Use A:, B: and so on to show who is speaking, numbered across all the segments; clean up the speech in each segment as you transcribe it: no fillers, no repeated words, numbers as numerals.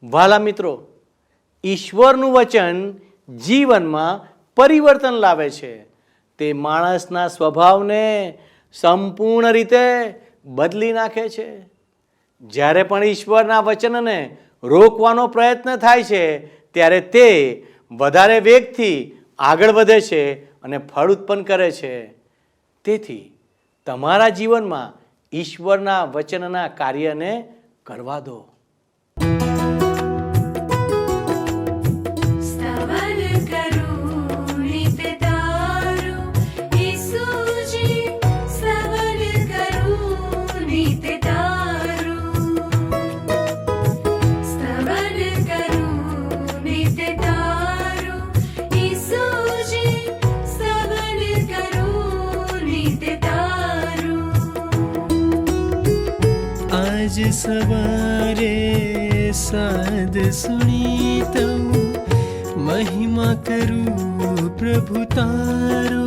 A: વાલા મિત્રો, ઈશ્વરનું વચન જીવનમાં પરિવર્તન લાવે છે. તે માણસના સ્વભાવને સંપૂર્ણ રીતે બદલી નાખે છે. જ્યારે પણ ઈશ્વરના વચનને રોકવાનો પ્રયત્ન થાય છે ત્યારે તે વધારે વેગથી આગળ વધે છે અને ફળ ઉત્પન્ન કરે છે. તેથી તમારા જીવનમાં ઈશ્વરના વચનના કાર્યને કરવા દો.
B: आज सवारे साद सुनी तऊ महिमा करूं प्रभु तारो,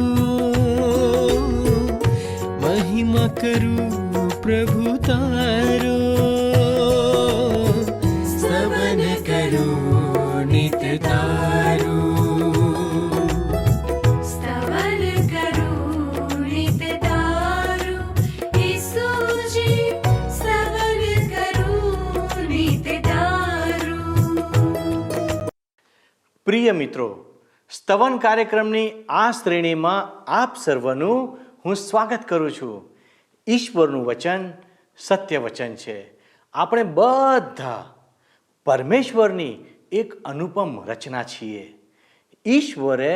B: महिमा करूं प्रभु तारो, स्तवन करूं नित तारो.
A: પ્રિય મિત્રો, સ્તવન કાર્યક્રમની આ શ્રેણીમાં આપ સર્વનું હું સ્વાગત કરું છું. ઈશ્વરનું વચન સત્ય વચન છે. આપણે બધા પરમેશ્વરની એક અનુપમ રચના છીએ. ઈશ્વરે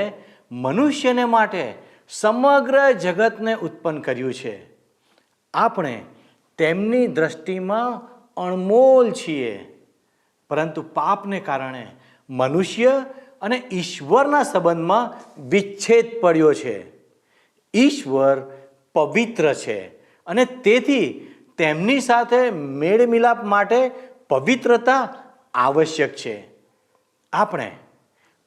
A: મનુષ્યને માટે સમગ્ર જગતને ઉત્પન્ન કર્યું છે. આપણે તેમની દ્રષ્ટિમાં અણમોલ છીએ, પરંતુ પાપને કારણે મનુષ્ય અને ઈશ્વરના સંબંધમાં વિચ્છેદ પડ્યો છે. ઈશ્વર પવિત્ર છે અને તેથી તેમની સાથે મેળ મિલાપ માટે પવિત્રતા આવશ્યક છે. આપણે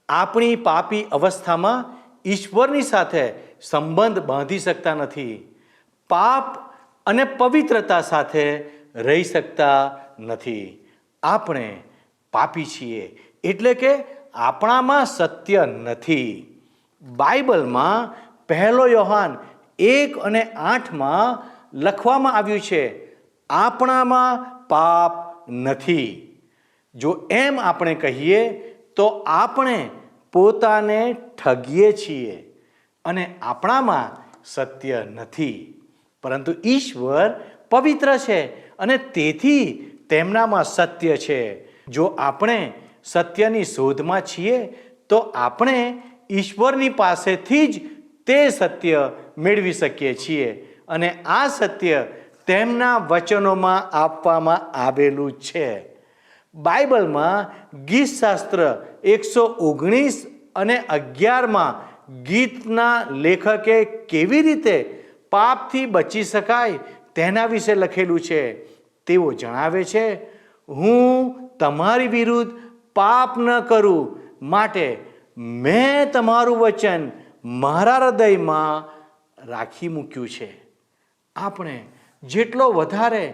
A: આપણી પાપી અવસ્થામાં ઈશ્વરની સાથે સંબંધ બાંધી શકતા નથી. પાપ અને પવિત્રતા સાથે રહી શકતા નથી. આપણે પાપી છીએ, એટલે કે આપણામાં સત્ય નથી. બાઇબલમાં 1 યોહાન 1:8 લખવામાં આવ્યું છે, આપણામાં પાપ નથી. જો એમ આપણે કહીએ તો આપણે પોતાને ઠગીએ છીએ અને આપણામાં સત્ય નથી. પરંતુ ઈશ્વર પવિત્ર છે અને તેથી તેમનામાં સત્ય છે. જો આપણે સત્યની શોધમાં છીએ તો આપણે ઈશ્વરની પાસેથી જ તે સત્ય મેળવી શકીએ છીએ અને આ સત્ય તેમના વચનોમાં આપવામાં આવેલું છે. બાઇબલમાં ગીતશાસ્ત્ર 119 અને 11 ગીતના લેખકે કેવી રીતે પાપથી બચી શકાય તેના વિશે લખેલું છે. તેઓ જણાવે છે, હું તમારી વિરુદ્ધ પાપ ન કરું માટે મેં તમારું વચન મારા હૃદયમાં રાખી મૂક્યું છે. આપણે જેટલો વધારે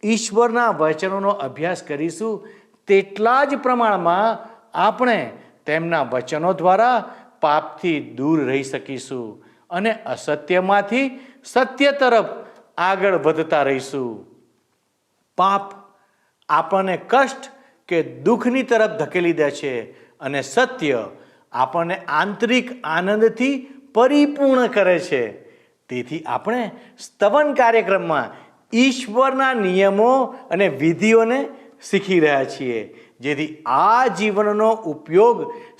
A: ઈશ્વરના વચનોનો અભ્યાસ કરીશું તેટલા જ પ્રમાણમાં આપણે તેમના વચનો દ્વારા પાપથી દૂર રહી શકીશું અને અસત્યમાંથી સત્ય તરફ આગળ વધતા રહીશું. પાપ આપણને કષ્ટ કે દુઃખની તરફ ધકેલી દે છે અને સત્ય આપણને આંતરિક આનંદથી પરિપૂર્ણ કરે છે. તેથી આપણે સ્તવન કાર્યક્રમમાં ઈશ્વરના નિયમો અને વિધિઓને શીખી રહ્યા છીએ, જેથી આ જીવનનો ઉપયોગ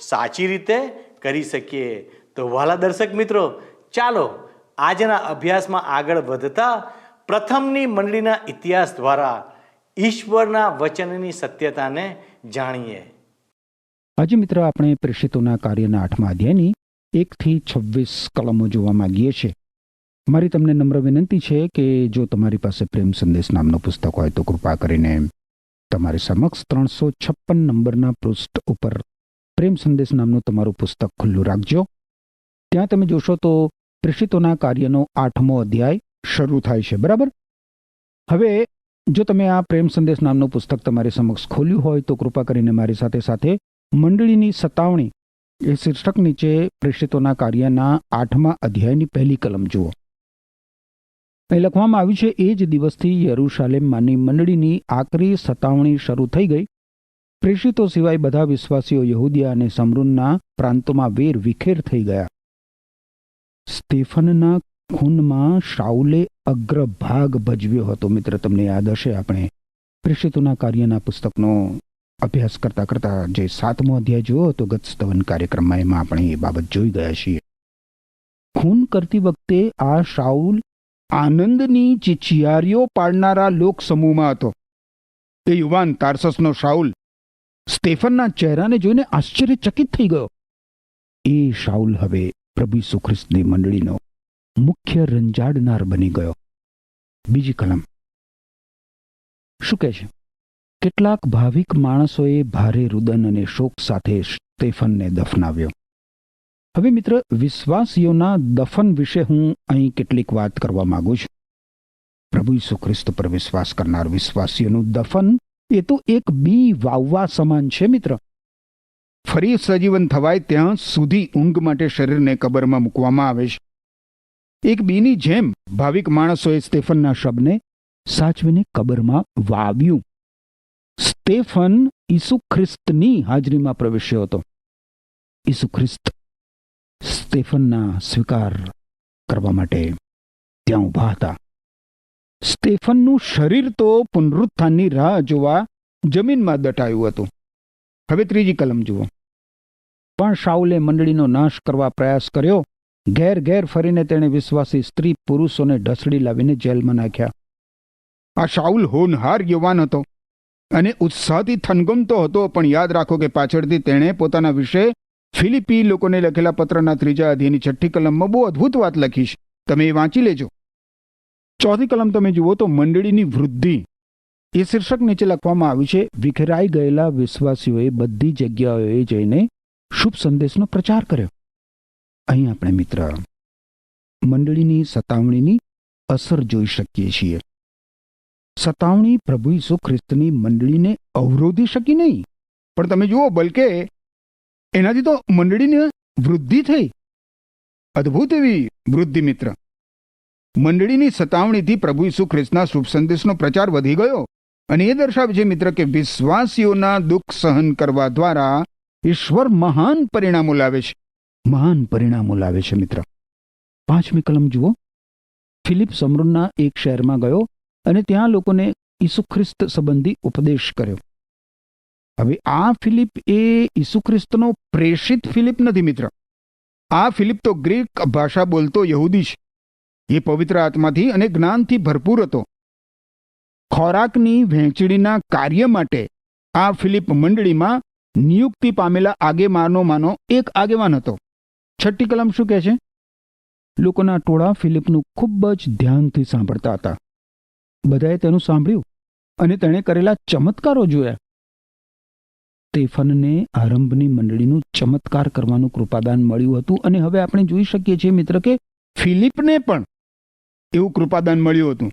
A: સાચી રીતે કરી શકીએ. તો વહાલા દર્શક મિત્રો, ચાલો આજના અભ્યાસમાં આગળ વધતા પ્રથમની મંડળીના ઇતિહાસ દ્વારા ઈશ્વરના વચનની સત્યતાને જાણીએ.
C: આજે મિત્ર આપણે પ્રેષિતોના કાર્યના 8મા અધ્યાયની 1-26 કલમો જોવા માંગીએ છીએ. મારી તમને નમ્ર વિનંતી છે કે જો તમારી પાસે પ્રેમ સંદેશ નામનું પુસ્તક હોય તો કૃપા કરીને તમારી સમક્ષ 356 નંબરના પૃષ્ઠ ઉપર પ્રેમ સંદેશ નામનું તમારું પુસ્તક ખુલ્લું રાખજો. ત્યાં તમે જોશો તો પ્રેષિતોના કાર્યનો 8મો અધ્યાય શરૂ થાય છે. બરાબર. હવે જો તમે આ પ્રેમ સંદેશ નામનું પુસ્તક તમારી સમક્ષ ખોલ્યું હોય તો કૃપા કરીને મારી સાથે સાથે મંડળીની સતાવણી એ શીર્ષક નીચે પ્રેષિતોના કાર્યના 8મા અધ્યાયની પહેલી કલમ જુઓ. અહીં લખવામાં આવ્યું છે, એ જ દિવસથી યરૂશાલેમમાંની મંડળીની આકરી સતાવણી શરૂ થઈ ગઈ. પ્રેષિતો સિવાય બધા વિશ્વાસીઓ યહૂદિયા અને સમરૂનના પ્રાંતોમાં વેર વિખેર થઈ ગયા. સ્ટેફનના ખૂનમાં શાઉલે અગ્રભાગ ભજવ્યો હતો. મિત્ર, તમને યાદ હશે, આપણે પ્રેષિતોના કાર્યના પુસ્તકનો અભ્યાસ કરતા કરતા જે 7મો અધ્યાય જોયો હતો ગત સ્તવન કાર્યક્રમમાં, એમાં આપણે એ બાબત જોઈ ગયા છીએ. ખૂન કરતી વખતે આ શાઉલ આનંદની ચિચિયારીઓ પાડનારા લોક સમૂહમાં હતો. એ યુવાન તાર્સસનો શાઉલ સ્ટેફનના ચહેરાને જોઈને આશ્ચર્યચકિત થઈ ગયો. એ શાઉલ હવે પ્રભુ ઈસુ ખ્રિસ્તની મંડળીનો મુખ્ય રંજાડનાર બની ગયો. બીજી કલમ શું કહે છે? કેટલાક ભાવિક માણસોએ ભારે રુદન અને શોક સાથે સ્ટેફનને દફનાવ્યો. હવે મિત્ર, વિશ્વાસીઓના દફન વિશે હું અહીં કેટલીક વાત કરવા માંગુ છું. પ્રભુ ઈસુ ખ્રિસ્ત પર વિશ્વાસ કરનાર વિશ્વાસીઓનું દફન એ તો એક બી વાવવા સમાન છે. મિત્ર, ફરી સજીવન થવાય ત્યાં સુધી ઊંઘ માટે શરીરને કબરમાં મૂકવામાં આવે છે. એક બીની જેમ ભાવિક માણસોએ સ્ટેફનના શબને સાચવીને કબરમાં વાવ્યું. સ્ટેફન ઈસુ ખ્રિસ્તની હાજરીમાં પ્રવેશ્યો હતો. ઈસુ ખ્રિસ્ત સ્ટેફનના સ્વીકાર કરવા માટે ત્યાં ઊભા હતા. સ્ટેફનનું શરીર તો પુનરુત્થાનની રાહ જોવા જમીનમાં દટાયું હતું. હવે ત્રીજી કલમ જુઓ. પણ શાઉલે મંડળીનો નાશ કરવા પ્રયાસ કર્યો. ઘેર ઘેર ફરીને તેણે વિશ્વાસી સ્ત્રી પુરુષોને ઢસડી લાવીને જેલમાં નાખ્યા. આ શાઉલ હોનહાર યુવાન હતો અને ઉત્સાહથી થનગમતો હતો. પણ યાદ રાખો કે પાછળથી તેણે પોતાના વિશે ફિલિપી લોકોને લખેલા પત્રના 3 અધ્યાયની 6ઠી કલમમાં બહુ અદ્ભુત વાત લખી છે. તમે એ વાંચી લેજો. 4થી કલમ તમે જુઓ તો મંડળીની વૃદ્ધિ એ શીર્ષક નીચે લખવામાં આવ્યું છે, વિખેરાઈ ગયેલા વિશ્વાસીઓએ બધી જગ્યાઓએ જઈને શુભ સંદેશનો પ્રચાર કર્યો. અહીં આપણે મિત્ર મંડળીની સતાવણીની અસર જોઈ શકીએ છીએ. સતાવણી પ્રભુ ઈસુ ખ્રિસ્તની મંડળીને અવરોધી શકી નહીં, પણ તમે જુઓ, બલકે એનાથી તો મંડળીની વૃદ્ધિ થઈ. અદ્ભુત એવી વૃદ્ધિ. મિત્ર, મંડળીની સતાવણીથી પ્રભુ ઈસુ ખ્રિસ્તના શુભ સંદેશનો પ્રચાર વધી ગયો. અને એ દર્શાવે છે મિત્ર કે વિશ્વાસીઓના દુઃખ સહન કરવા દ્વારા ઈશ્વર મહાન પરિણામો લાવે છે. મહાન પરિણામો લાવે છે. મિત્ર, 5મી કલમ જુઓ. ફિલિપ સમરૂનના એક શહેરમાં ગયો અને ત્યાં લોકોને ઈસુ ખ્રિસ્ત સંબંધી ઉપદેશ કર્યો. હવે આ ફિલિપ એ ઈસુ ખ્રિસ્તનો પ્રેષિત ફિલિપ નથી. મિત્ર, આ ફિલિપ તો ગ્રીક ભાષા બોલતો યહૂદી છે. એ પવિત્ર આત્માથી અને જ્ઞાનથી ભરપૂર હતો. ખોરાકની વહેંચણીના કાર્ય માટે આ ફિલિપ મંડળીમાં નિયુક્તિ પામેલા આગેવાનોમાંનો એક આગેવાન હતો. 6ઠી કલમ શું કહે છે? લોકોના ટોળા ફિલિપનું ખૂબ જ ધ્યાનથી સાંભળતા હતા. બધાએ તેનું સાંભળ્યું અને તેણે કરેલા ચમત્કારો જોયા. સ્ટેફનને આરંભની મંડળીનું ચમત્કાર કરવાનું કૃપાદાન મળ્યું હતું. અને હવે આપણે જોઈ શકીએ છીએ મિત્ર કે ફિલિપને પણ એવું કૃપાદાન મળ્યું હતું.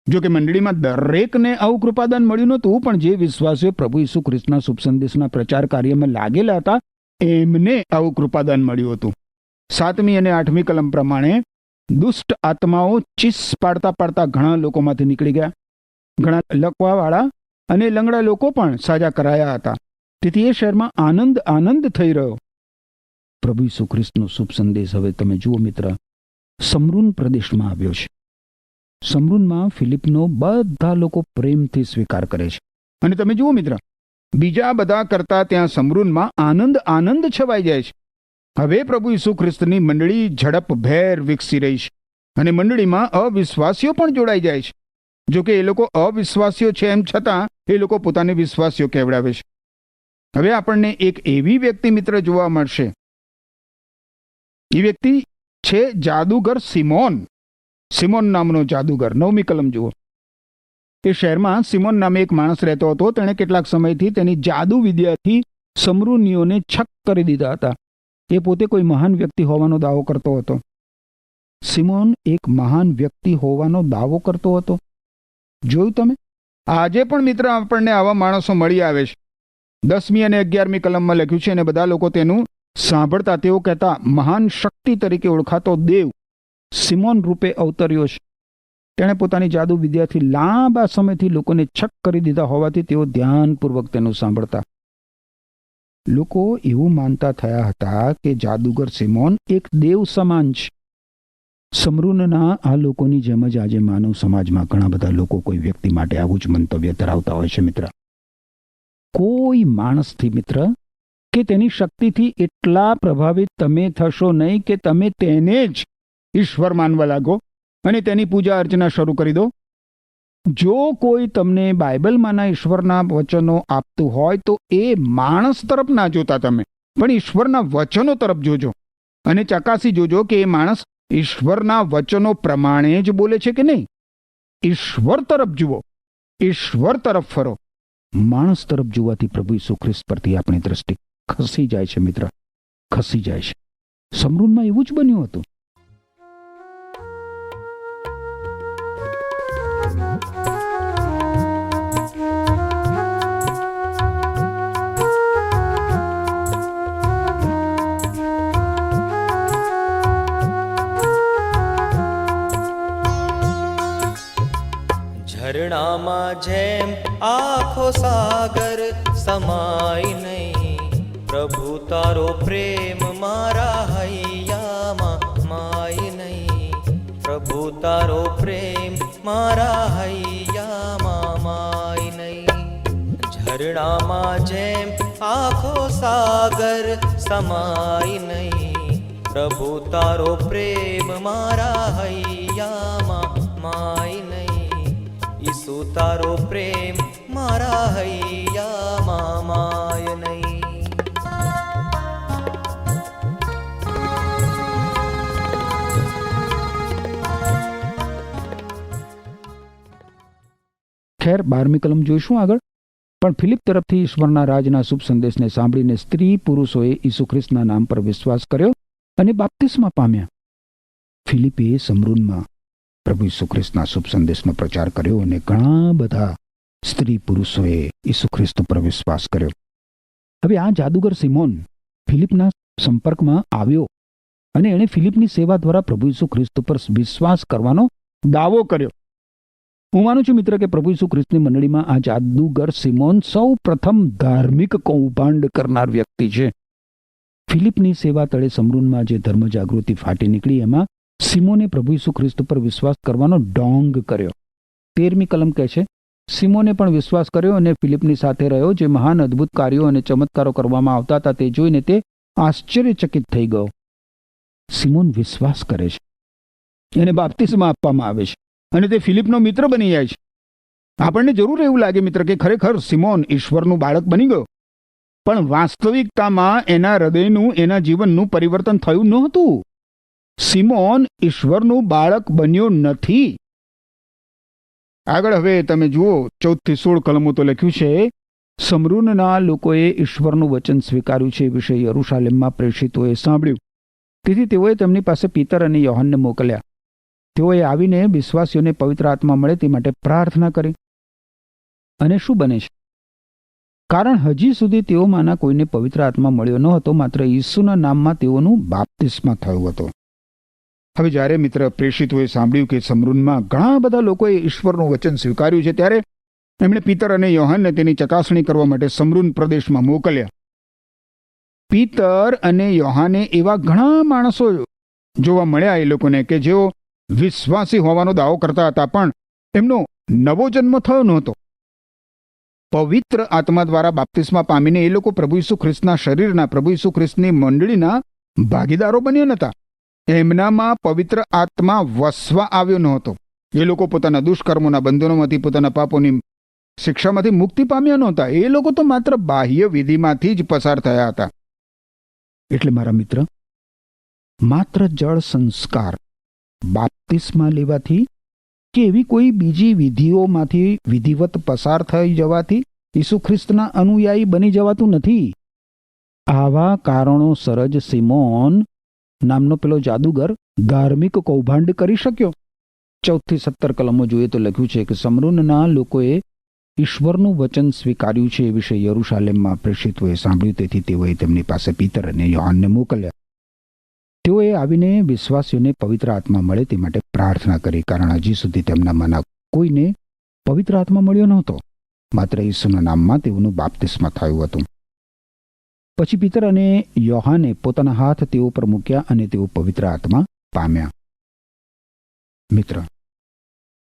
C: જો કે મંડળીમાં દરેકને આવું કૃપાદાન મળ્યું નહોતું, પણ જે વિશ્વાસીઓ પ્રભુ ઈસુ ખ્રિસ્તના શુભ સંદેશના પ્રચાર કાર્યમાં લાગેલા હતા એમને આવું કૃપાદાન મળ્યું હતું. 7મી અને 8મી કલમ પ્રમાણે દુષ્ટ આત્માઓ ચીસ પાડતા પાડતા ઘણા લોકોમાંથી નીકળી ગયા. ઘણા લકવાવાળા અને લંગડા લોકો પણ સાજા કરાયા હતા. તેથી એ શહેરમાં આનંદ થઈ રહ્યો. પ્રભુ ઈસુ ખ્રિસ્તનો શુભ સંદેશ હવે તમે જુઓ મિત્ર, સમરૂન પ્રદેશમાં આવ્યો છે. સમરૂનમાં ફિલિપનો બધા લોકો પ્રેમથી સ્વીકાર કરે છે. અને તમે જુઓ મિત્ર, બીજા બધા કરતા ત્યાં સમરૂનમાં આનંદ છવાઈ જાય છે. હવે પ્રભુ ઈસુ ખ્રિસ્તની મંડળી ઝડપભેર વિકસી રહી છે અને મંડળીમાં અવિશ્વાસીઓ પણ જોડાઈ જાય છે. જો કે એ લોકો અવિશ્વાસીઓ છે એમ છતાં એ લોકો પોતાને વિશ્વાસીઓ કહેવડાવે છે. હવે આપણને એક એવી વ્યક્તિ મિત્ર જોવા મળશે. એ વ્યક્તિ છે જાદુગર સિમોન. સિમોન નામનો જાદુગર. 9મી કલમ જુઓ. એ શહેરમાં સિમોન નામે એક માણસ રહેતો હતો. તેણે કેટલાક સમયથી તેની જાદુ વિદ્યાથી સમરૂનીઓને છક કરી દીધા હતા. એ પોતે કોઈ મહાન વ્યક્તિ હોવાનો દાવો કરતો હતો. સિમોન એક મહાન વ્યક્તિ હોવાનો દાવો કરતો હતો. જોયું તમે? આજે પણ મિત્ર આપણને આવા માણસો મળી આવે છે. 10મી અને 11મી કલમમાં લખ્યું છે, અને બધા લોકો તેનું સાંભળતા. તેઓ કહેતા, મહાન શક્તિ તરીકે ઓળખાતો દેવ સિમોન રૂપે અવતર્યો છે. તેણે પોતાની જાદુ વિદ્યાથી લાંબા સમયથી લોકોને છક કરી દીધા હોવાથી તેઓ ધ્યાનપૂર્વક તેનું સાંભળતા. લોકો એવું માનતા થયા હતા કે જાદુગર સિમોન એક દેવ સમાન છે. સમરૂનના આ લોકોની જેમ જ આજે માનવ સમાજમાં ઘણા બધા લોકો કોઈ વ્યક્તિ માટે આવું જ મંતવ્ય ધરાવતા હોય છે મિત્ર. કોઈ માણસથી મિત્ર કે તેની શક્તિથી એટલા પ્રભાવિત તમે થશો નહીં કે તમે તેને જ ઈશ્વર માનવા લાગો અને તેની પૂજા અર્ચના શરૂ કરી દો. જો કોઈ તમને બાઇબલમાંના ઈશ્વરના વચનો આપતું હોય તો એ માણસ તરફ ના જોતા તમે, પણ ઈશ્વરના વચનો તરફ જોજો અને ચકાસી જોજો કે એ માણસ ઈશ્વરના વચનો પ્રમાણે જ બોલે છે કે નહીં. ઈશ્વર તરફ જુઓ, ઈશ્વર તરફ ફરો. માણસ તરફ જોવાથી પ્રભુ ઈસુ ખ્રિસ્ત પરથી આપણી દ્રષ્ટિ ખસી જાય છે મિત્ર, ખસી જાય છે. સમરૂનમાં એવું જ બન્યું હતું.
B: ઝરણામાં જેમ આખો સાગર સમાય નહીં, પ્રભુ તારો પ્રેમ મારા હૈયામાં માય નહીં, પ્રભુ તારો પ્રેમ મારા હૈયામાં માય નહીં. ઝરણામાં જેમ આખો સાગર સમાય નહીં, પ્રભુ તારો પ્રેમ મારા હૈયામાં માય નહીં, ઈસુ તારો પ્રેમ મારા હૈયામાં માય નહીં.
C: ખેર 12મી કલમ જોઈશું આગળ. પણ ફિલિપ તરફથી ઈશ્વરના રાજના શુભ સંદેશને સાંભળીને સ્ત્રી પુરુષોએ ઈસુ ખ્રિસ્તના નામ પર વિશ્વાસ કર્યો અને બાપ્તિસ્મા પામ્યા. ફિલિપે સમરૂનમાં પ્રભુ ઈસુ ખ્રિસ્તના શુભ સંદેશનો પ્રચાર કર્યો અને ઘણા બધા સ્ત્રી પુરુષોએ ઈસુ ખ્રિસ્ત પર વિશ્વાસ કર્યો. હવે આ જાદુગર સિમોન ફિલિપના સંપર્કમાં આવ્યો અને એણે ફિલિપની સેવા દ્વારા પ્રભુ ઈસુ ખ્રિસ્ત પર વિશ્વાસ કરવાનો દાવો કર્યો. હું માનું છું મિત્ર કે પ્રભુ ઈસુ ખ્રિસ્તની મંડળીમાં આ જાદુગર સિમોન સૌ પ્રથમ ધાર્મિક કૌભાંડ કરનાર વ્યક્તિ છે. ફિલિપની સેવા તળે સમરૂનમાં જે ધર્મ જાગૃતિ ફાટી નીકળી એમાં સિમોને પ્રભુ ઈસુ ખ્રિસ્ત પર વિશ્વાસ કરવાનો ડોંગ કર્યો. 13મી કલમ કહે છે, સિમોને પણ વિશ્વાસ કર્યો અને ફિલિપની સાથે રહ્યો. જે મહાન અદ્ભુત કાર્યો અને ચમત્કારો કરવામાં આવતા હતા તે જોઈને તે આશ્ચર્યચકિત થઈ ગયો. સિમોન વિશ્વાસ કરે છે, એને બાપ્તિસ્મા આપવામાં આવે છે અને તે ફિલિપનો મિત્ર બની જાય છે. આપણને જરૂર એવું લાગે મિત્ર કે ખરેખર સિમોન ઈશ્વરનું બાળક બની ગયો, પણ વાસ્તવિકતામાં એના હૃદયનું, એના જીવનનું પરિવર્તન થયું નહોતું. સિમોન ઈશ્વરનું બાળક બન્યો નથી. આગળ હવે તમે જુઓ 14 થી 16 કલમો તો લખ્યું છે, સમરૂનના લોકોએ ઈશ્વરનું વચન સ્વીકાર્યું છે એ વિશે યરૂશાલેમમાં પ્રેષિતોએ સાંભળ્યું. તેથી તેઓએ તેમની પાસે પીતર અને યોહાનને મોકલ્યા. તેઓએ આવીને વિશ્વાસીઓને પવિત્ર આત્મા મળે તે માટે પ્રાર્થના કરી. અને શું બને છે? કારણ હજી સુધી તેઓમાંના કોઈને પવિત્ર આત્મા મળ્યો ન હતો, માત્ર ઈસુના નામમાં તેઓનું બાપ્તિસ્મા થયું હતું. હવે જ્યારે મિત્ર પ્રેષિતોએ સાંભળ્યું કે સમરૂનમાં ઘણા બધા લોકોએ ઈશ્વરનું વચન સ્વીકાર્યું છે, ત્યારે એમણે પીતર અને યોહાનને તેની ચકાસણી કરવા માટે સમરૂન પ્રદેશમાં મોકલ્યા. પીતર અને યોહાને એવા ઘણા માણસો જોવા મળ્યા એ લોકોને કે જેઓ વિશ્વાસી હોવાનો દાવો કરતા હતા, પણ એમનો નવો જન્મ થયો નહોતો. પવિત્ર આત્મા દ્વારા બાપ્તિસ્મા પામીને એ લોકો પ્રભુ ઈસુ ખ્રિસ્તના શરીરના, પ્રભુ ઈસુ ખ્રિસ્તની મંડળીના ભાગીદારો બન્યા નહોતા. એમનામાં પવિત્ર આત્મા વસવા આવ્યો નહોતો. એ લોકો પોતાના દુષ્કર્મોના બંધનોમાંથી, પોતાના પાપોની શિક્ષામાંથી મુક્તિ પામ્યા નહોતા. એ લોકો તો માત્ર બાહ્ય વિધિમાંથી જ પસાર થયા હતા. એટલે મારા મિત્ર, માત્ર જળ સંસ્કાર, બાપ્તિસ્મા લેવાથી કે એવી કોઈ બીજી વિધિઓમાંથી વિધિવત પસાર થઈ જવાથી ઈસુ ખ્રિસ્તના અનુયાયી બની જવાતું નથી. આવા કારણોસર જ સિમોન નામનો પેલો જાદુગર ધાર્મિક કૌભાંડ કરી શક્યો. 14 થી 17 કલમો જોઈએ તો લખ્યું છે કે સમરૂનના લોકોએ ઈશ્વરનું વચન સ્વીકાર્યું છે એ વિશે યરુશાલેમમાં પ્રેષિતોએ સાંભળ્યું, તેથી તેઓએ તેમની પાસે પીતર અને યોહાનને મોકલ્યા. તેઓએ આવીને વિશ્વાસીઓને પવિત્ર આત્મા મળે તે માટે પ્રાર્થના કરી, કારણ હજી સુધી તેમનામાંના કોઈને પવિત્ર આત્મા મળ્યો નહોતો. માત્ર ઈસુના નામમાં તેઓનું બાપ્તિસ્મા થયું હતું. પછી પીતર અને યોહાને પોતાના હાથ તેઓ પર મૂક્યા અને તેઓ પવિત્ર આત્મા પામ્યા. મિત્ર,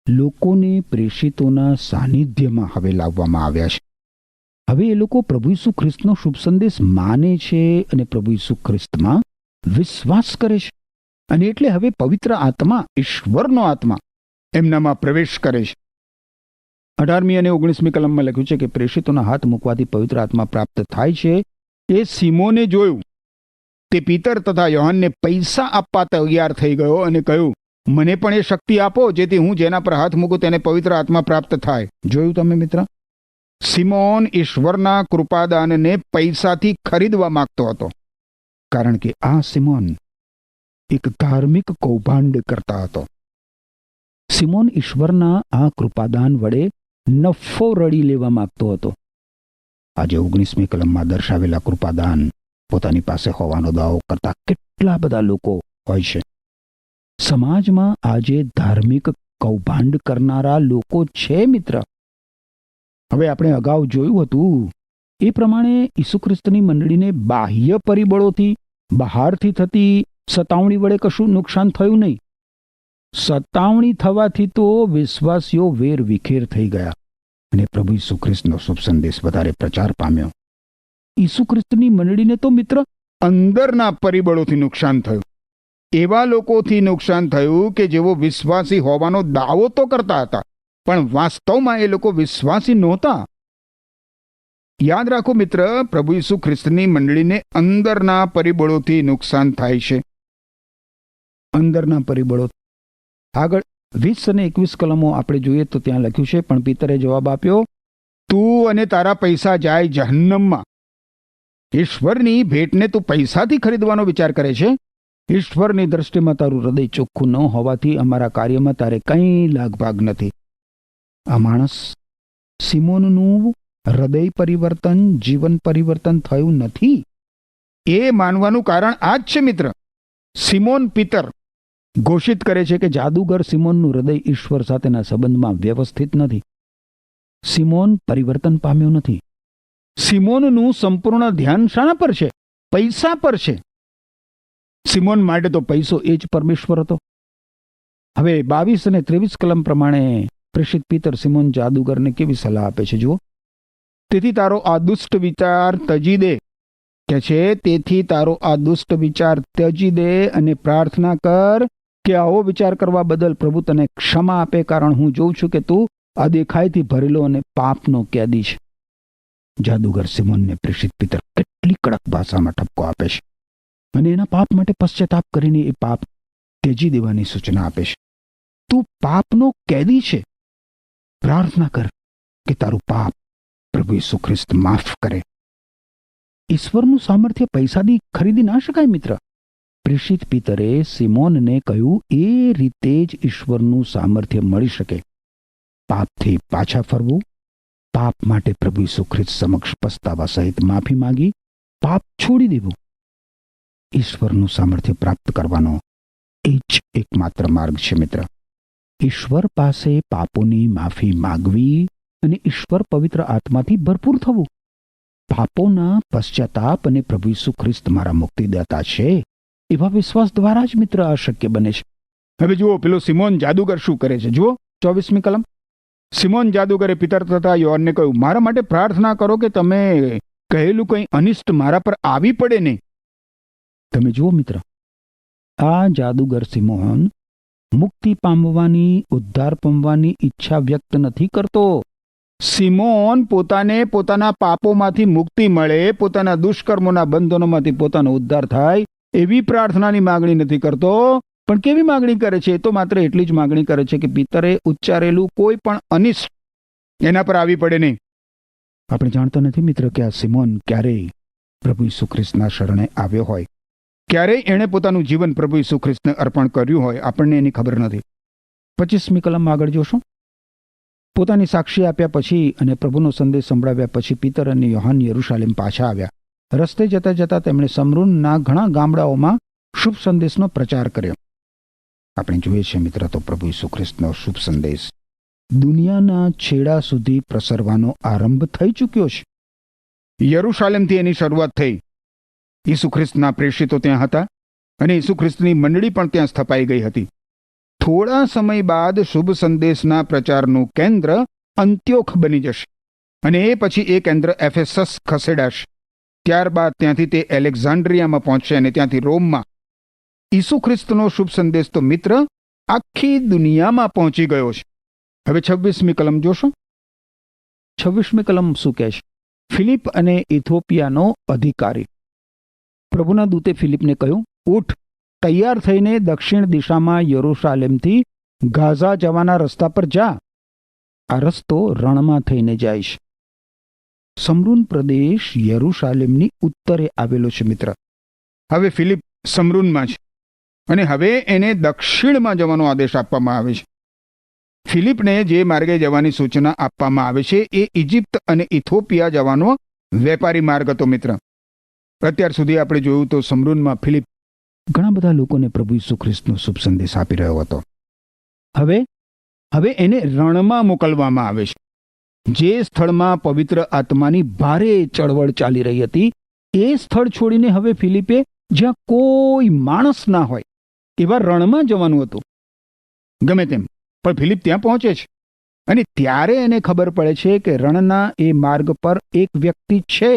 C: લોકોને પ્રેષિતોના સાનિધ્યમાં હવે લાવવામાં આવ્યા છે. હવે એ લોકો પ્રભુ ઈસુ ખ્રિસ્તનો શુભ સંદેશ માને છે અને પ્રભુ ઈસુ ખ્રિસ્તમાં વિશ્વાસ કરે છે. અને એટલે હવે પવિત્ર આત્મા, ઈશ્વરનો આત્મા એમનામાં પ્રવેશ કરે છે. 18મી અને 19મી કલમમાં લખ્યું છે કે પ્રેષિતોના હાથ મૂકવાથી પવિત્ર આત્મા પ્રાપ્ત થાય છે. એ સિમોને જોયું. તે પીતર તથા યોહાનને પૈસા આપવા તૈયાર થઈ ગયો અને કહ્યું, મને પણ એ શક્તિ આપો જેથી હું જેના પર હાથ મૂકું તેને પવિત્ર આત્મા પ્રાપ્ત થાય. જોયું તમે મિત્ર? સિમોન ઈશ્વરના કૃપાદાનને પૈસાથી ખરીદવા માંગતો હતો, કારણ કે આ સિમોન એક ધાર્મિક કૌભાંડ કરતા હતો. સિમોન ઈશ્વરના આ કૃપાદાન વડે નફો રડી લેવા માંગતો હતો. આજે 19મી કલમમાં દર્શાવેલા કૃપાદાન પોતાની પાસે હોવાનો દાવો કરતા કેટલા બધા લોકો હોય છે. સમાજમાં આજે ધાર્મિક કૌભાંડ કરનારા લોકો છે મિત્ર. હવે આપણે અગાઉ જોયું હતું એ પ્રમાણે ઈસુ ખ્રિસ્તની મંડળીને બાહ્ય પરિબળોથી, બહારથી થતી સતાવણી વડે કશું નુકસાન થયું નહીં. સતાવણી થવાથી તો વિશ્વાસીઓ વેર વિખેર થઈ ગયા અને પ્રભુ ઈસુ ખ્રિસ્તનો શુભ સંદેશ વધારે પ્રચાર પામ્યો. ઈસુ ખ્રિસ્તની મંડળીને તો મિત્ર અંદરના પરિબળોથી નુકસાન થયું. એવા લોકોથી નુકસાન થયું કે જેઓ વિશ્વાસી હોવાનો દાવો તો કરતા હતા, પણ વાસ્તવમાં એ લોકો વિશ્વાસી નહોતા. યાદ રાખો મિત્ર, પ્રભુ ઈસુ ખ્રિસ્તની મંડળીને અંદરના પરિબળોથી નુકસાન થાય છે. અંદરના પરિબળો. આગળ 20 અને 21 કલમો આપણે જોઈએ તો ત્યાં લખ્યું છે, પણ પીતરે જવાબ આપ્યો, તું અને તારા પૈસા જાય જહન્નમમાં. ઈશ્વરની ભેટને તું પૈસાથી ખરીદવાનો વિચાર કરે છે. ઈશ્વરની દ્રષ્ટિમાં તારું હૃદય ચોખ્ખું ન હોવાથી અમારા કાર્યમાં તારે કંઈ લાગભાગ નથી. આ માણસ સિમોનનું હૃદય પરિવર્તન, જીવન પરિવર્તન થયું નથી. એ માનવાનું કારણ આ જ છે મિત્ર. સિમોન પીતર ઘોષિત કરે છે કે જાદુગર સિમોનનું હૃદય ઈશ્વર સાથેના સંબંધમાં વ્યવસ્થિત નથી. સિમોન પરિવર્તન પામ્યો નથી. સિમોનનું સંપૂર્ણ ધ્યાન શાના પર છે? પૈસા પર છે. સિમોન માટે તો પૈસો એ જ પરમેશ્વર હતો. હવે 22 અને 23 કલમ પ્રમાણે પ્રેષિત પીતર સિમોન જાદુગરને કેવી સલાહ આપે છે જુઓ. તેથી તારો આ દુષ્ટ વિચાર ત્યજી દે, કે છે તેથી તારો આ દુષ્ટ વિચાર ત્યજી દે અને પ્રાર્થના કર કે આવો વિચાર કરવા બદલ પ્રભુ તને ક્ષમા આપે, કારણ હું જોઉં છું કે તું અદેખાઈથી ભરેલો અને પાપનો કેદી છે. જાદુગર સિમોનને પ્રેષિત પીતર કેટલી કડક ભાષામાં ઠપકો આપે છે અને એના પાપ માટે પશ્ચાતાપ કરીને એ પાપ ત્યજી દેવાની સૂચના આપે છે. તું પાપનો કેદી છે. પ્રાર્થના કર કે તારું પાપ પ્રભુ ઈસુ ખ્રિસ્ત માફ કરે. ઈશ્વરનું સામર્થ્ય પૈસાથી ખરીદી ના શકાય મિત્ર. પ્રેષિત પીતરે સિમોનને કહ્યું એ રીતે જ ઈશ્વરનું સામર્થ્ય મળી શકે. પાપથી પાછા ફરવું, પાપ માટે પ્રભુ ઈસુ ખ્રિસ્ત સમક્ષ પસ્તાવા સહિત માફી માંગી પાપ છોડી દેવું. ઈશ્વરનું સામર્થ્ય પ્રાપ્ત કરવાનો એ જ એકમાત્ર માર્ગ છે મિત્ર. ઈશ્વર પાસે પાપોની માફી માગવી અને ઈશ્વર પવિત્ર આત્માથી ભરપૂર થવું. પાપોના પશ્ચાતાપ અને પ્રભુ ઈસુ ખ્રિસ્ત મારા મુક્તિદાતા છે એવા વિશ્વાસ દ્વારા જ મિત્ર આ શક્ય બને છે. હવે જુઓ પેલો સિમોન જાદુગર શું કરે છે. જુઓ 24મી કલમ. સિમોન જાદુગરે પિતર તથા યોહાનને કહ્યું, મારા માટે પ્રાર્થના કરો કે તમે કહેલું કંઈ અનિષ્ટ મારા પર આવી પડે નહીં. તમે જુઓ મિત્ર, આ જાદુગર સિમોન મુક્તિ પામવાની, ઉદ્ધાર પામવાની ઈચ્છા વ્યક્ત નથી કરતો. સિમોન પોતાને પોતાના પાપોમાંથી મુક્તિ મળે, પોતાના દુષ્કર્મોના બંધનોમાંથી પોતાનો ઉદ્ધાર થાય એવી પ્રાર્થનાની માગણી નથી કરતો. પણ કેવી માગણી કરે છે? તો માત્ર એટલી જ માગણી કરે છે કે પિતરે ઉચ્ચારેલું કોઈ પણ અનિષ્ટ એના પર આવી પડે નહીં. આપણે જાણતા નથી મિત્ર કે આ સિમોન ક્યારેય પ્રભુ ઈસુ ખ્રિસ્તના શરણે આવ્યો હોય, ક્યારેય એણે પોતાનું જીવન પ્રભુ ઈસુ ખ્રિસ્તને અર્પણ કર્યું હોય, આપણને એની ખબર નથી. 25મી કલમ આગળ જોશું. પોતાની સાક્ષી આપ્યા પછી અને પ્રભુનો સંદેશ સંભળાવ્યા પછી પીતર અને યોહાન યરૂશાલેમ પાછા આવ્યા. રસ્તે જતા જતા તેમણે સમરૂનના ઘણા ગામડાઓમાં શુભ સંદેશનો પ્રચાર કર્યો. આપણે જોઈએ છીએ મિત્ર, તો પ્રભુ ઈસુ ખ્રિસ્તનો શુભ સંદેશ દુનિયાના છેડા સુધી પ્રસરવાનો આરંભ થઈ ચૂક્યો છે. યરૂશાલેમથી એની શરૂઆત થઈ. ઈસુ ખ્રિસ્તના પ્રેષિતો ત્યાં હતા અને ઈસુ ખ્રિસ્તની મંડળી પણ ત્યાં સ્થપાઈ ગઈ હતી. થોડા સમય બાદ શુભ સંદેશના પ્રચારનું કેન્દ્ર અંત્યોખ બની જશે અને એ પછી એ કેન્દ્ર એફેસસ ખસેડાશે. ત્યારબાદ ત્યાંથી તે એલેક્ઝાન્ડ્રિયામાં પહોંચશે અને ત્યાંથી રોમમાં. ઈસુ ખ્રિસ્તનો શુભ સંદેશ તો મિત્ર આખી દુનિયામાં પહોંચી ગયો છે. હવે 26મી કલમ જોશો. 26મી કલમ શું કહે છે? ફિલિપ અને ઇથોપિયાનો અધિકારી. પ્રભુના દૂતે ફિલિપને કહ્યું, ઉઠ, તૈયાર થઈને દક્ષિણ દિશામાં યરૂશાલેમથી ગાઝા જવાના રસ્તા પર જા. આ રસ્તો રણમાં થઈને જાય છે. સમરૂન પ્રદેશ યરૂશાલેમની ઉત્તરે આવેલો છે મિત્ર. હવે ફિલિપ સમરૂનમાં છે અને હવે એને દક્ષિણમાં જવાનો આદેશ આપવામાં આવે છે. ફિલિપને જે માર્ગે જવાની સૂચના આપવામાં આવે છે એ ઇજિપ્ત અને ઇથોપિયા જવાનો વેપારી માર્ગ હતો મિત્ર. અત્યાર સુધી આપણે જોયું તો સમરૂનમાં ફિલિપ ઘણા બધા લોકોને પ્રભુ ઈસુ ખ્રિસ્તનો શુભ સંદેશ આપી રહ્યો હતો. હવે એને રણમાં મોકલવામાં આવે છે. જે સ્થળમાં પવિત્ર આત્માની ભારે ચળવળ ચાલી રહી હતી એ સ્થળ છોડીને હવે ફિલિપે જ્યાં કોઈ માણસ ના હોય એવા રણમાં જવાનું હતું. ગમે તેમ પણ ફિલિપ ત્યાં પહોંચે છે અને ત્યારે એને ખબર પડે છે કે રણના એ માર્ગ પર એક વ્યક્તિ છે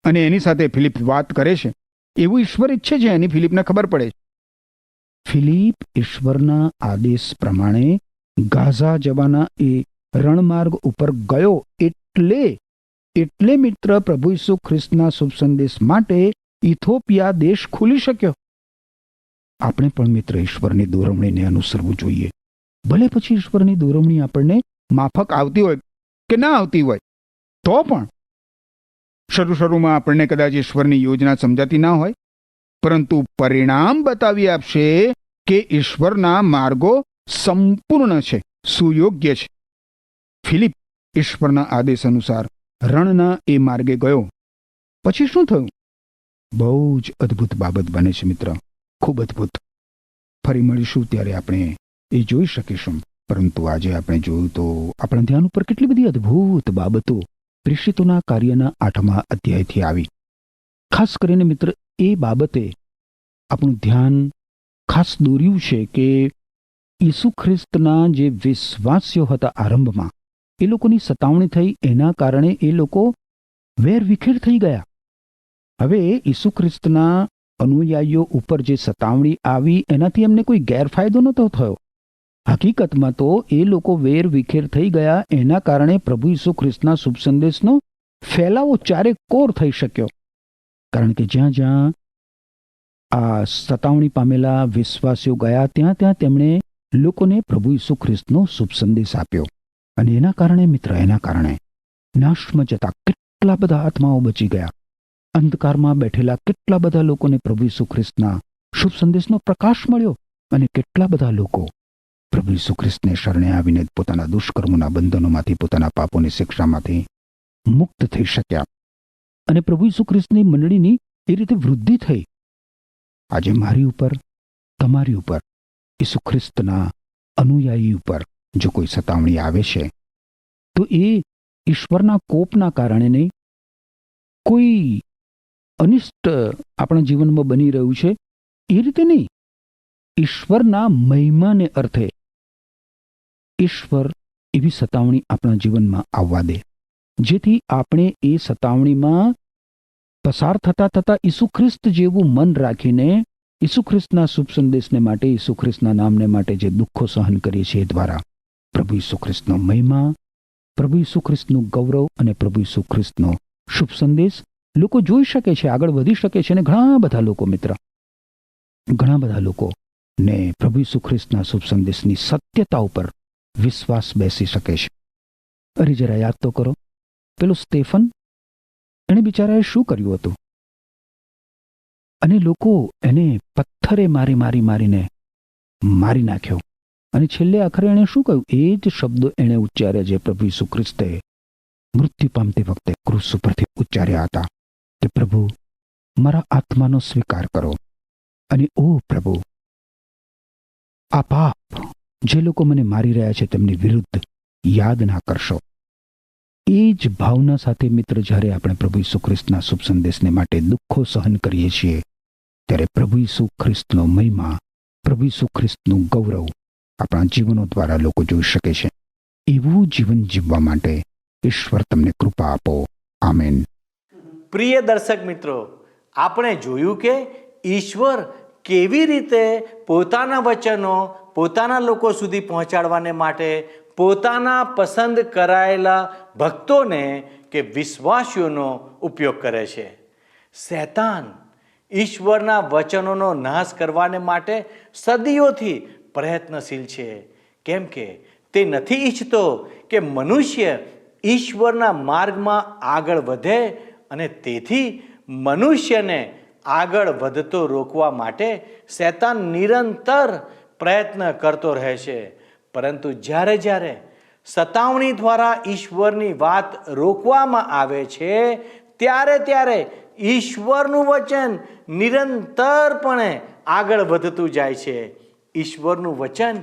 C: અને એની સાથે ફિલિપ વાત કરે છે. એવું ઈશ્વર ઈચ્છે છે એની ફિલિપને ખબર પડે છે. ફિલિપ ઈશ્વરના આદેશ પ્રમાણે ગાઝા જવાના એ રણમાર્ગ ઉપર ગયો એટલે મિત્ર પ્રભુ ઈસુ ખ્રિસ્તના શુભ સંદેશ માટે ઇથોપિયા દેશ ખુલી શક્યો. આપણે પણ મિત્ર ઈશ્વરની દોરવણીને અનુસરવું જોઈએ. ભલે પછી ઈશ્વરની દોરવણી આપણને માફક આવતી હોય કે ના આવતી હોય તો પણ. શરૂમાં આપણને કદાચ ઈશ્વરની યોજના સમજાતી ના હોય, પરંતુ પરિણામ બતાવી આપશે કે ઈશ્વરના માર્ગો સંપૂર્ણ છે, સુયોગ્ય છે. ફિલિપ ઈશ્વરના આદેશ અનુસાર રણના એ માર્ગે ગયો. પછી શું થયું? બહુ જ અદ્ભુત બાબત બને છે મિત્ર, ખૂબ અદ્ભુત. ફરી મળીશું ત્યારે આપણે એ જોઈ શકીશું. પરંતુ આજે આપણે જોયું તો આપણા ધ્યાન ઉપર કેટલી બધી અદ્ભુત બાબતો પ્રેષિતોના કાર્યના 8મા અધ્યાયથી આવી. ખાસ કરીને મિત્ર એ બાબતે આપણું ધ્યાન ખાસ દોર્યું છે કે ઈસુ ખ્રિસ્તના જે વિશ્વાસીઓ હતા આરંભમાં, એ લોકોની સતાવણી થઈ, એના કારણે એ લોકો વેરવિખેર થઈ ગયા. હવે ઈસુ ખ્રિસ્તના અનુયાયીઓ ઉપર જે સતાવણી આવી એનાથી એમને કોઈ ગેરફાયદો નહોતો થયો. હકીકતમાં તો એ લોકો વેરવિખેર થઈ ગયા, એના કારણે પ્રભુ ઈસુ ખ્રિસ્તના શુભ સંદેશનો ફેલાવો ચારે કોર થઈ શક્યો. કારણ કે જ્યાં જ્યાં આ સતાવણી પામેલા વિશ્વાસીઓ ગયા ત્યાં તેમણે લોકોને પ્રભુ ઈસુ ખ્રિસ્તનો શુભ સંદેશ આપ્યો. અને એના કારણે નાશમાં જતા કેટલા બધા આત્માઓ બચી ગયા. અંધકારમાં બેઠેલા કેટલા બધા લોકોને પ્રભુ ઈસુ ખ્રિસ્તના શુભ સંદેશનો પ્રકાશ મળ્યો અને કેટલા બધા લોકો પ્રભુ ઈસુ ખ્રિસ્તને શરણે આવીને પોતાના દુષ્કર્મોના બંધનોમાંથી, પોતાના પાપોની શિક્ષામાંથી મુક્ત થઈ શક્યા. અને પ્રભુ ઈસુ ખ્રિસ્તની મંડળીની એ રીતે વૃદ્ધિ થઈ. આજે મારી ઉપર, તમારી ઉપર, ઈસુ ખ્રિસ્તના અનુયાયી ઉપર જો કોઈ સતાવણી આવે છે તો એ ઈશ્વરના કોપના કારણે નહીં, કોઈ અનિષ્ટ આપણા જીવનમાં બની રહ્યું છે એ રીતે નહીં, ઈશ્વરના મહિમાને અર્થે ઈશ્વર એવી સતાવણી આપણા જીવનમાં આવવા દે જેથી આપણે એ સતાવણીમાં પસાર થતા ઈસુ ખ્રિસ્ત જેવું મન રાખીને ઈસુ ખ્રિસ્તના શુભ સંદેશને માટે, ઈસુ ખ્રિસ્તના નામને માટે જે દુઃખો સહન કરીએ છીએ એ દ્વારા પ્રભુ ઈસુ ખ્રિસ્તનો મહિમા, પ્રભુ ઈસુ ખ્રિસ્તનું ગૌરવ અને પ્રભુ ઈસુ ખ્રિસ્તનો શુભ સંદેશ લોકો જોઈ શકે છે, આગળ વધી શકે છે. અને ઘણા બધા લોકો મિત્ર, ઘણા બધા લોકો ને પ્રભુ ઈસુ ખ્રિસ્તના શુભ સંદેશની સત્યતા ઉપર વિશ્વાસ બેસી શકે છે. અરે જરા યાદ તો કરો, પેલું સ્ટેફન, એણે બિચારાએ શું કર્યું હતું? અને લોકો એને પથ્થરે મારીને મારી નાખ્યો અને છેલ્લે આખરે એણે શું કહ્યું? એ જ શબ્દો એણે ઉચ્ચાર્યા જે પ્રભુ ઈસુ ખ્રિસ્તે મૃત્યુ પામતી વખતે ક્રૂસ ઉપરથી ઉચ્ચાર્યા હતા કે પ્રભુ, મારા આત્માનો સ્વીકાર કરો, અને ઓ પ્રભુ, આ પાપ જે લોકો મને મારી રહ્યા છે તેમની વિરુદ્ધ યાદ ના કરશો. એ જ ભાવના સાથે મિત્ર, જ્યારે આપણે પ્રભુ ઈસુ ખ્રિસ્તના શુભ સંદેશને માટે દુઃખો સહન કરીએ છીએ, ત્યારે પ્રભુ ઈસુ ખ્રિસ્તનો મહિમા, પ્રભુ ઈસુ ખ્રિસ્તનું ગૌરવ આપણા જીવનો દ્વારા લોકો જોઈ શકે છે. એવું જીવન જીવવા માટે ઈશ્વર તમને કૃપા આપો. આમેન.
A: પ્રિય દર્શક મિત્રો, આપણે જોયું કે ઈશ્વર કેવી રીતે પોતાના વચનો પોતાના લોકો સુધી પહોંચાડવાને માટે પોતાના પસંદ કરાયેલા ભક્તોને કે વિશ્વાસીઓનો ઉપયોગ કરે છે. શૈતાન ઈશ્વરના વચનોનો નાશ કરવાને માટે સદીઓથી પ્રયત્નશીલ છે, કેમ કે તે નથી ઈચ્છતો કે મનુષ્ય ઈશ્વરના માર્ગમાં આગળ વધે, અને તેથી મનુષ્યને આગળ વધતો રોકવા માટે શૈતાન નિરંતર પ્રયત્ન કરતો રહે છે. પરંતુ જ્યારે જ્યારે સતાવણી દ્વારા ઈશ્વરની વાત રોકવામાં આવે છે, ત્યારે ત્યારે ઈશ્વરનું વચન નિરંતરપણે આગળ વધતું જાય છે. ઈશ્વરનું વચન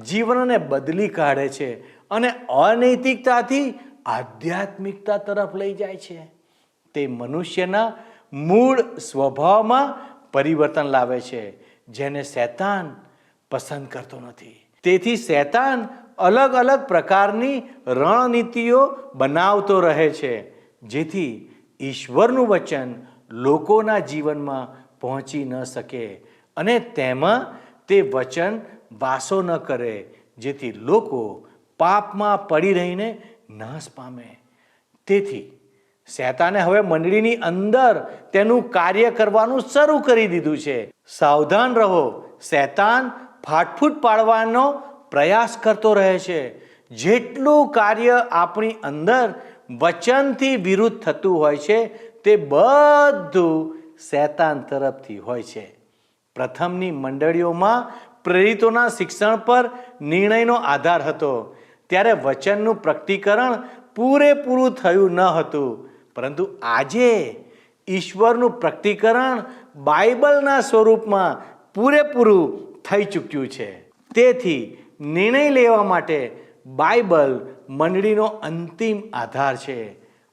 A: જીવનને બદલી કાઢે છે અને અનૈતિકતાથી આધ્યાત્મિકતા તરફ લઈ જાય છે. તે મનુષ્યના મૂળ સ્વભાવમાં પરિવર્તન લાવે છે, જેને શૈતાન પસંદ કરતો નથી. તેથી શૈતાન અલગ અલગ પ્રકારની રણનીતિઓ બનાવતો રહે છે, જેથી ઈશ્વરનું વચન લોકોના જીવનમાં પહોંચી ન શકે અને તેમાં તે વચન વાસો ન કરે, જેથી લોકો પાપમાં પડી રહીને નાશ પામે. તેથી શૈતાને હવે મંડળીની અંદર તેનું કાર્ય કરવાનું શરૂ કરી દીધું છે. સાવધાન રહો, શૈતાન ફાટફૂટ પાડવાનો પ્રયાસ કરતો રહે છે. જેટલું કાર્ય આપણી અંદર વચનથી વિરુદ્ધ થતું હોય છે, તે બધું શૈતાન તરફથી હોય છે. પ્રથમની મંડળીઓમાં પ્રેરિતોના શિક્ષણ પર નિર્ણયનો આધાર હતો. ત્યારે વચનનું પ્રકટીકરણ પૂરેપૂરું થયું ન હતું, પરંતુ આજે ઈશ્વરનું પ્રકટીકરણ બાઇબલના સ્વરૂપમાં પૂરેપૂરું થઈ ચૂક્યું છે. તેથી નિર્ણય લેવા માટે બાઇબલ મંડળીનો અંતિમ આધાર છે.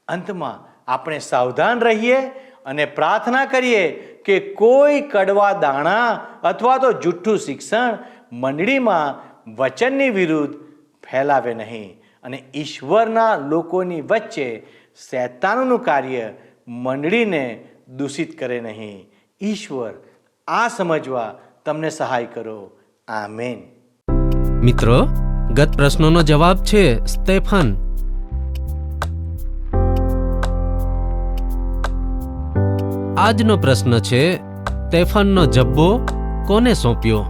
A: અંતમાં આપણે સાવધાન રહીએ અને પ્રાર્થના કરીએ કે કોઈ કડવા દાણા અથવા તો જૂઠ્ઠું શિક્ષણ મંડળીમાં વચનની વિરુદ્ધ ફેલાવે નહીં, અને ઈશ્વરના લોકોની વચ્ચે શૈતાનનું કાર્ય મંડળીને દૂષિત કરે નહીં. ઈશ્વર આ સમજવા તમને સહાય કરો. આમેન.
D: મિત્રો, ગત પ્રશ્નોનો જવાબ છે સ્ટેફન. આજનો પ્રશ્ન છે, સ્ટેફનનો જબ્બો કોને સોંપ્યો?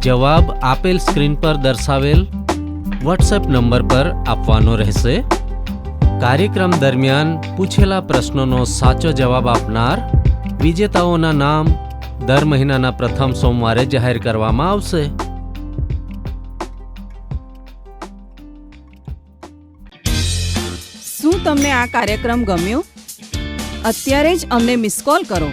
D: જવાબ આપેલ સ્ક્રીન પર દર્શાવેલ વોટ્સએપ નંબર પર આપવાનો રહેશે. કાર્યક્રમ દરમિયાન પૂછેલા પ્રશ્નોનો સાચો જવાબ આપનાર વિજેતાઓના નામ દર મહિનાના પ્રથમ સોમવારે જાહેર કરવામાં આવશે.
E: શું તમને આ કાર્યક્રમ ગમ્યો? અત્યારે જ અમને મિસ કોલ કરો.